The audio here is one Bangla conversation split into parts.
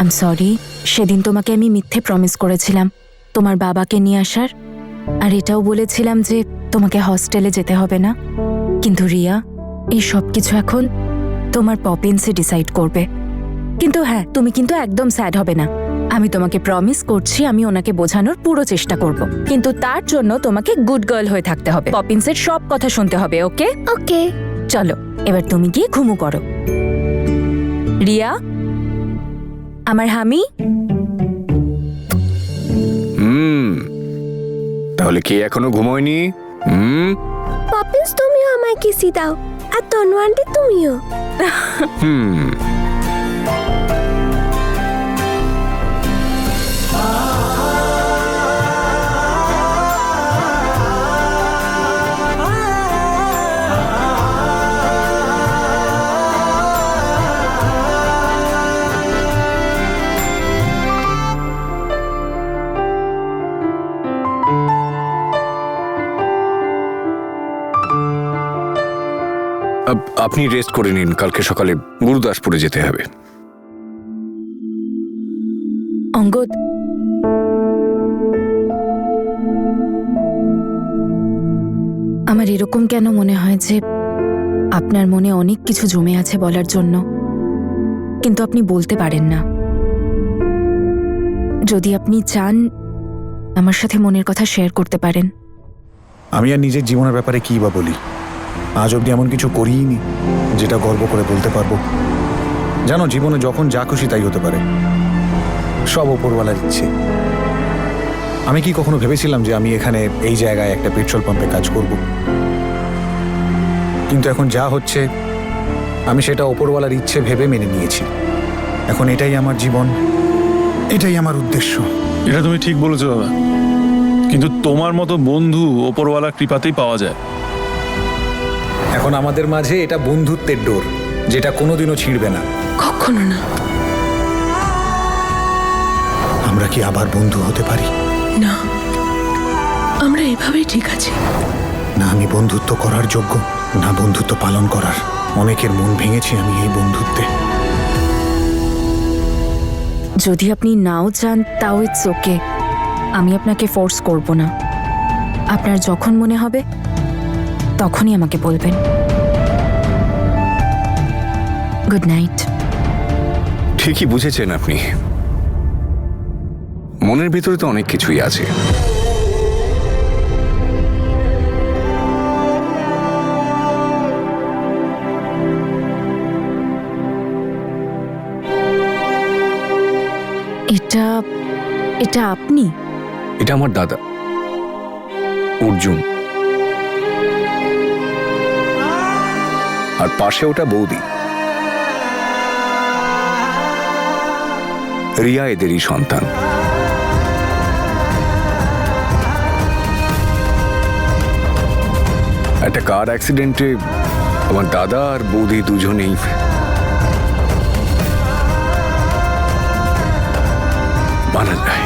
আই এম সরি, সেদিন তোমাকে আমি মিথ্যে প্রমিস করেছিলাম তোমার বাবাকে নিয়ে আসার, আর এটাও বলেছিলাম যে তোমাকে হস্টেলে যেতে হবে না। কিন্তু রিয়া, এই সব কিছু এখন তোমার পপিন্সে ডিসাইড করবে। কিন্তু হ্যাঁ, তুমি কিন্তু একদম স্যাড হবে না। আমি তোমাকে প্রমিস করছি আমি ওনাকে বোঝানোর পুরো চেষ্টা করব, কিন্তু তার জন্য তোমাকে গুড গার্ল হয়ে থাকতে হবে, পপিন্সের সব কথা শুনতে হবে। ওকে ওকে। চলো এবার তুমি গিয়ে ঘুমু করো। রিয়া, আমার হামি। তাহলে কে এখনো ঘুমোয়নি? পপিন্স, তুমিও আমায় কিসি দাও, আর তনু আন্টি তুমিও। আপনি রেস্ট করে নিন, কালকে সকালে গুরুদাসপুরে যেতে হবে। অঙ্গদ, আমার এরকম কেন মনে হয় যে আপনার মনে অনেক কিছু জমে আছে বলার জন্য, কিন্তু আপনি বলতে পারেন না। যদি আপনি চান আমার সাথে মনের কথা শেয়ার করতে পারেন। আমি আর নিজের জীবনের ব্যাপারে কী বা বলি? আজ অব্দি এমন কিছু করিনি যেটা গর্ব করে বলতে পারবো। জানো, জীবনে যখন যা খুশি তাই হতে পারে, সব ওপরওয়ালার ইচ্ছে। আমি কি কখনো ভেবেছিলাম যে আমি এখানে এই জায়গায় একটা পেট্রোল পাম্পে কাজ করব? কিন্তু এখন যা হচ্ছে আমি সেটা ওপরওয়ালার ইচ্ছে ভেবে মেনে নিয়েছি। এখন এটাই আমার জীবন, এটাই আমার উদ্দেশ্য। এটা তুমি ঠিক বলেছো দাদা, কিন্তু তোমার মতো বন্ধু ওপরওয়ালার কৃপাতেই পাওয়া যায়। এখন আমাদের মাঝে এটা বন্ধুত্বের ডোর, যেটা কোনোদিনও ছিঁড়বে না। কখনো না। আমরা কি আবার বন্ধু হতে পারি? না, আমরা এভাবেই ঠিক আছি। না আমি বন্ধুত্ব করার যোগ্য, না বন্ধুত্ব পালন করার। অনেকের মন ভেঙেছি আমি এই বন্ধুত্বে। যদি আপনি নাও চান তাও ইটস ওকে, আমি আপনাকে ফোর্স করব না। আপনার যখন মনে হবে তখনই আমাকে বলবেন। Good night. ঠিকই বুঝেছেন আপনি, মনের ভিতরে তো অনেক কিছুই আছে। এটা এটা আপনি? এটা আমার দাদা অর্জুন, আর পাশে ওটা বৌদি রিয়া, এদেরই সন্তান। একটা কার অ্যাক্সিডেন্টে আমার দাদা আর বৌদি দুজনেই মারা যায়।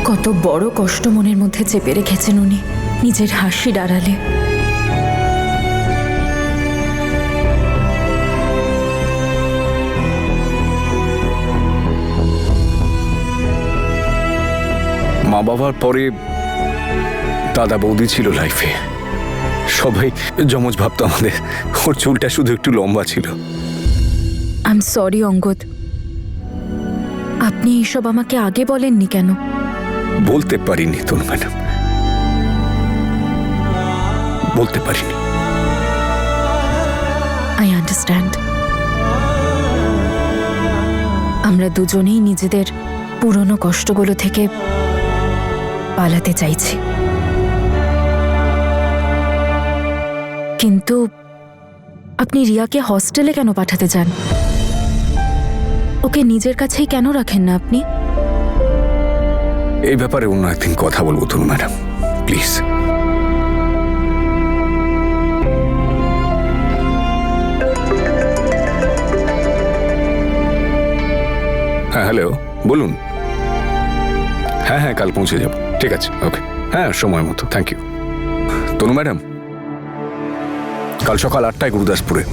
কত বড় কষ্ট মনের মধ্যে চেপে রেখেছেন উনি নিজের হাসির আড়ালে। মা বাবার পরে দাদা বৌদি ছিল লাইফে। সবাই যমজ ভাবতো আমাদের। ওর চুলটা শুধু একটু লম্বা ছিল। আই এম সরি অঙ্গদ, আপনি এইসব আমাকে আগে বলেননি কেন? বলতে পারিনি তনু ম্যাডাম, বলতে পারিনি। I understand. আমরা দুজনেই নিজেদের পুরনো কষ্টগুলো থেকে পালাতে চাইছি, কিন্তু আপনি রিয়াকে হস্টেলে কেন পাঠাতে চান? ওকে নিজের কাছেই কেন রাখেন না আপনি? এই ব্যাপারে অন্য একদিন কথা বলবো তনু ম্যাডাম, প্লিজ। হ্যাঁ হ্যালো, বলুন। হ্যাঁ হ্যাঁ, কাল পৌঁছে যাব। ঠিক আছে, ওকে। হ্যাঁ, সময় মতো। Thank you. তনু ম্যাডাম, কাল সকাল 8টায় গুরুদাসপুরে।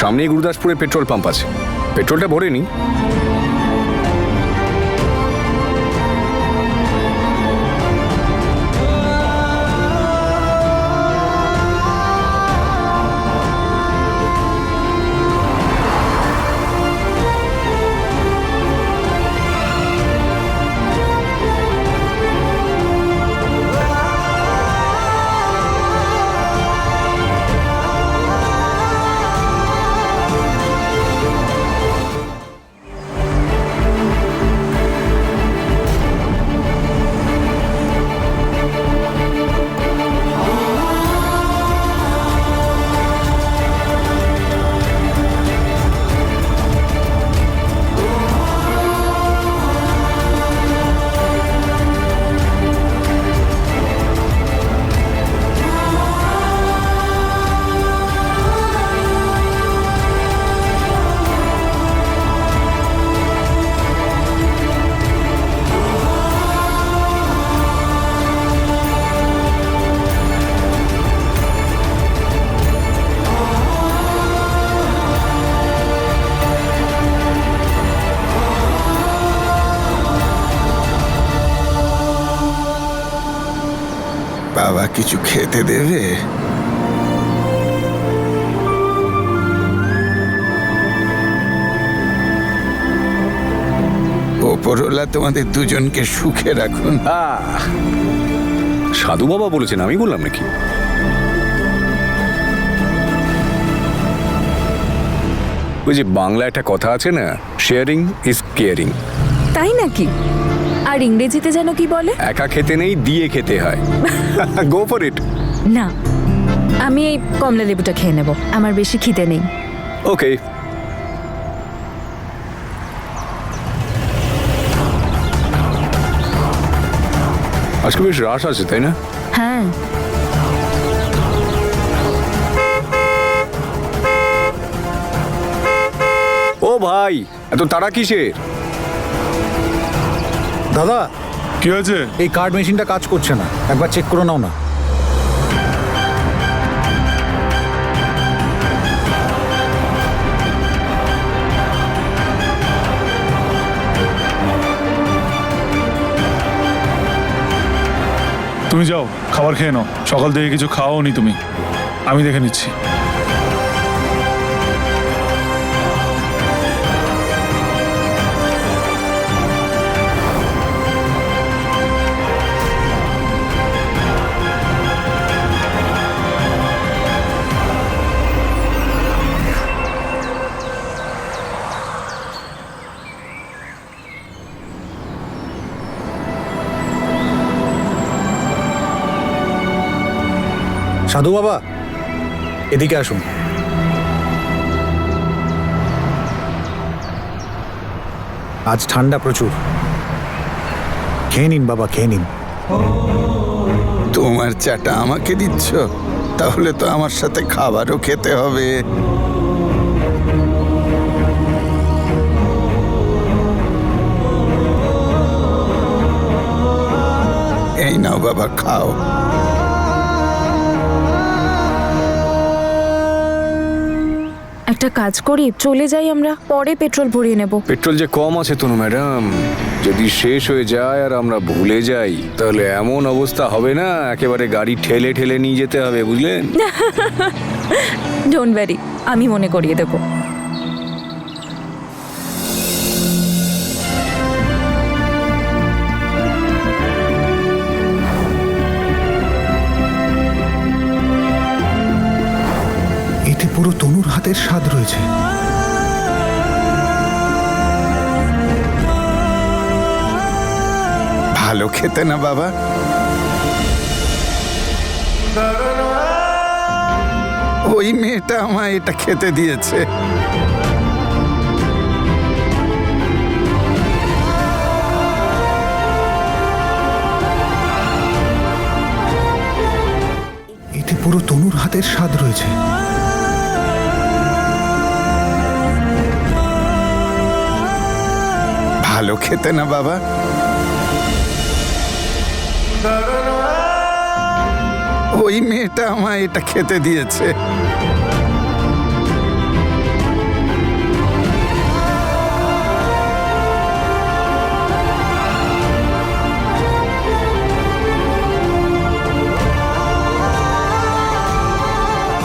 সামনেই গুরুদাসপুরে পেট্রোল পাম্প আছে, পেট্রোলটা ভরে নি। বাবা কিছু খেতে দেবে? ওপরওয়ালা তোমাদের দুজনকে সুখে রাখুন। সাধু বাবা বলেছেন, আমি বললাম নাকি? ওই যে বাংলা একটা কথা আছে না, শেয়ারিং ইজ কেয়ারিং। তাই নাকি? আর ইংরেজিতে যেন কি বলে? একা খেতে নেই, দিয়ে খেতে হয়। Go for it. না, আমি এই কমলা লেবুটা খেয়ে নেব, আমার বেশি খিদে নেই। ওকে। আজকে বেশ রাশ আছে, তাই না? হ্যাঁ। ও ভাই, এত তাড়া কিসের? দাদা, কি হয়েছে? এই কার্ড মেশিনটা কাজ করছে না, একবার চেক করে নাও না। তুমি যাও, খাবার খেয়ে নাও। সকাল থেকে কিছু খাওয়াওনি তুমি, আমি দেখে নিচ্ছি। সাধু বাবা, এদিকে আসুন। আজ ঠান্ডা প্রচুর, খেয়ে নিন বাবা, খেয়ে নিন। তোমার চাটা আমাকে দিচ্ছ? তাহলে তো আমার সাথে খাবারও খেতে হবে। এই নাও বাবা, খাও। একটা একটা কাজ করি, চলে যাই আমরা, পরে পেট্রোল ভরিয়ে নেব। পেট্রোল যে কম আছে তনু ম্যাডাম, যদি শেষ হয়ে যায় আর আমরা ভুলে যাই তাহলে এমন অবস্থা হবে না, একেবারে গাড়ি ঠেলে ঠেলে নিয়ে যেতে হবে, বুঝলেন? ডোন্ট ওয়ারি, আমি মনে করিয়ে দেবো। এতে পুরো তনুর হাতের স্বাদ রয়েছে। ভালো খেতে না বাবা? ওই মেয়েটা আমায় এটা খেতে দিয়েছে। এতে পুরো তনুর হাতের স্বাদ রয়েছে। ভালো খেতে না বাবা? ওই মেয়েটা আমায় এটা খেতে দিয়েছে।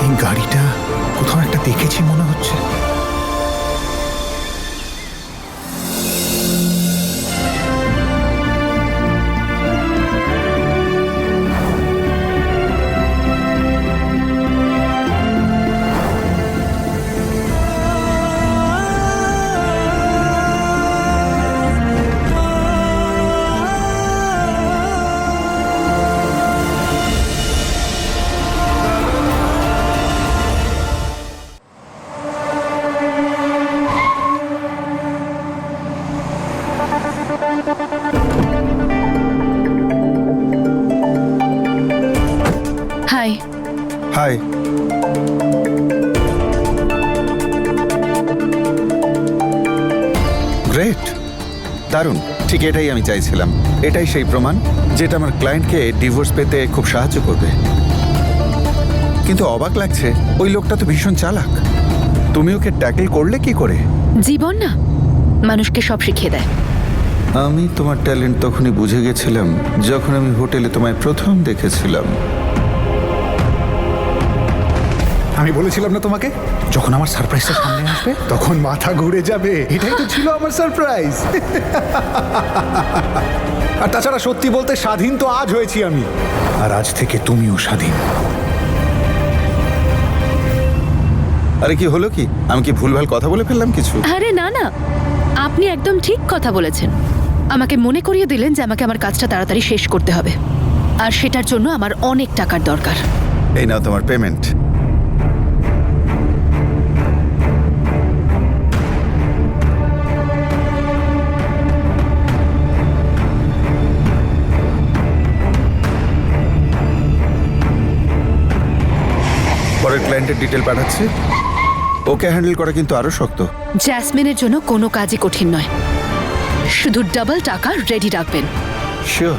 এই গাড়িটা কোথাও একটা দেখেছি মনে হচ্ছে। হাই। হাই। গ্রেট, দারুণ, ঠিক এটাই আমি চাইছিলাম। এটাই সেই প্রমাণ যেটা আমার ক্লায়েন্টকে ডিভোর্স পেতে খুব সাহায্য করবে। কিন্তু অবাক লাগছে, ওই লোকটা তো ভীষণ চালাক। তুমি ওকে ট্যাকেল করলে কি করে? জীবন না মানুষকে সব শিখিয়ে দেয়। আমি তোমার ট্যালেন্ট তখনই বুঝে গেছিলাম যখন আমি হোটেলে তোমায় প্রথম দেখেছিলাম। আমি বলেছিলাম না তোমাকে, যখন আমার সারপ্রাইজটা সামনে আসবে তখন মাথা ঘুরে যাবে। এটাই তো ছিল আমার সারপ্রাইজ। আর তাছাড়া সত্যি বলতে স্বাধীন তো আজ হয়েছি আমি, আর আজ থেকে তুমিও স্বাধীন। আরে কি হলো কি? আমি কি ভুলভাল কথা বলে ফেললাম কিছু? আরে না না, আপনি একদম ঠিক কথা বলেছেন। আমাকে মনে করিয়ে দিলেন যে আমাকে আমার কাজটা তাড়াতাড়ি শেষ করতে হবে, আর সেটার জন্য আমার অনেক টাকার দরকার। এই নাও তোমার পেমেন্ট। পরের ক্লায়েন্টের ডিটেল পাঠাচ্ছি। ওকে হ্যান্ডেল করা কিন্তু আরো শক্ত। জ্যাসমিনের জন্য কোনো কাজই কঠিন নয়, শুধু ডাবল টাকা রেডি রাখবেন। শিওর।